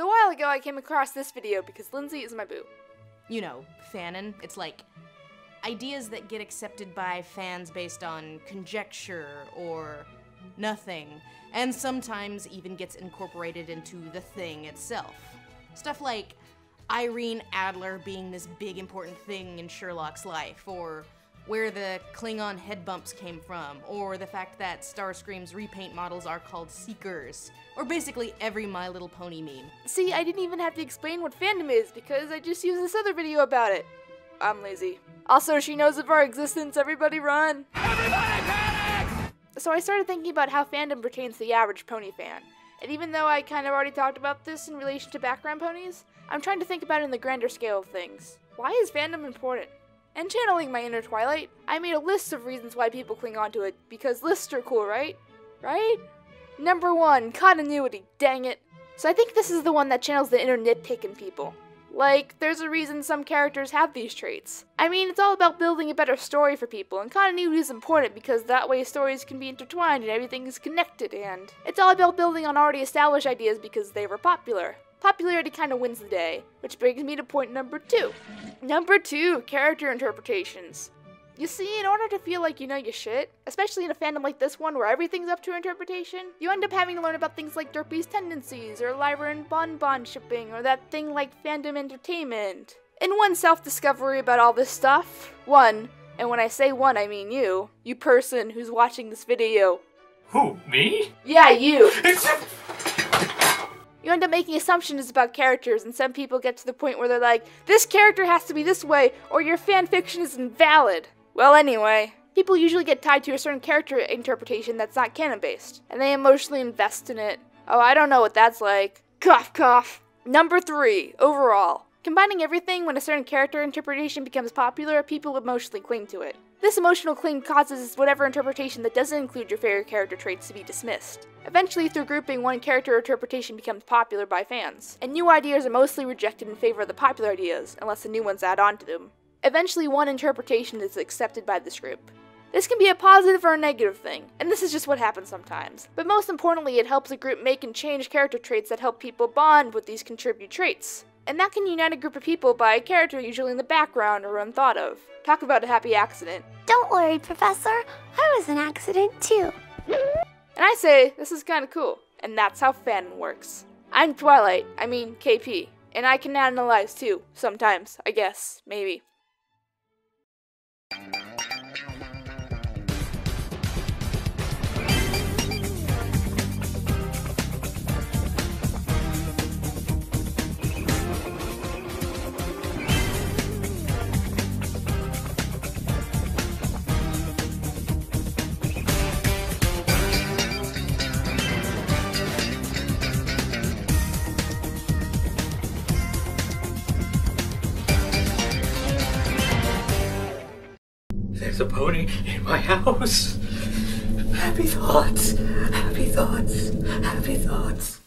So a while ago I came across this video because Lindsay is my boo. You know, Fanon. It's like ideas that get accepted by fans based on conjecture or nothing, and sometimes even gets incorporated into the thing itself. Stuff like Irene Adler being this big important thing in Sherlock's life, or where the Klingon head bumps came from, or the fact that Starscream's repaint models are called Seekers, or basically every My Little Pony meme. See, I didn't even have to explain what fandom is because I just used this other video about it. I'm lazy. Also, she knows of our existence, everybody run! Everybody panic! So I started thinking about how fandom pertains to the average pony fan. And even though I kind of already talked about this in relation to background ponies, I'm trying to think about it in the grander scale of things. Why is fandom important? And channeling my inner Twilight, I made a list of reasons why people cling on to it, because lists are cool, right? Right? Number 1, continuity, dang it. So I think this is the one that channels the inner nitpick in people. Like, there's a reason some characters have these traits. I mean, it's all about building a better story for people, and continuity is important because that way stories can be intertwined and everything is connected, and it's all about building on already established ideas because they were popular. Popularity kind of wins the day, which brings me to point number 2. Number 2, character interpretations. You see, in order to feel like you know your shit, especially in a fandom like this one where everything's up to interpretation, you end up having to learn about things like Derpy's tendencies, or Lyra and Bon shipping, or that thing like fandom entertainment. In one self-discovery about all this stuff, one, and when I say one I mean you person who's watching this video. Who, me? Yeah, you! You end up making assumptions about characters, and some people get to the point where they're like, this character has to be this way, or your fanfiction is invalid. Well, anyway, people usually get tied to a certain character interpretation that's not canon-based, and they emotionally invest in it. Oh, I don't know what that's like. Cough, cough. Number 3, overall. Combining everything, when a certain character interpretation becomes popular, people emotionally cling to it. This emotional cling causes whatever interpretation that doesn't include your favorite character traits to be dismissed. Eventually, through grouping, one character interpretation becomes popular by fans, and new ideas are mostly rejected in favor of the popular ideas, unless the new ones add on to them. Eventually, one interpretation is accepted by this group. This can be a positive or a negative thing, and this is just what happens sometimes. But most importantly, it helps a group make and change character traits that help people bond with these contribute traits. And that can unite a group of people by a character usually in the background or unthought of. Talk about a happy accident. Don't worry, Professor. I was an accident too. And I say, this is kinda cool. And that's how fandom works. I'm Twilight, I mean KP. And I can analyze too, sometimes, I guess, maybe. There's a pony in my house. Happy thoughts, happy thoughts, happy thoughts.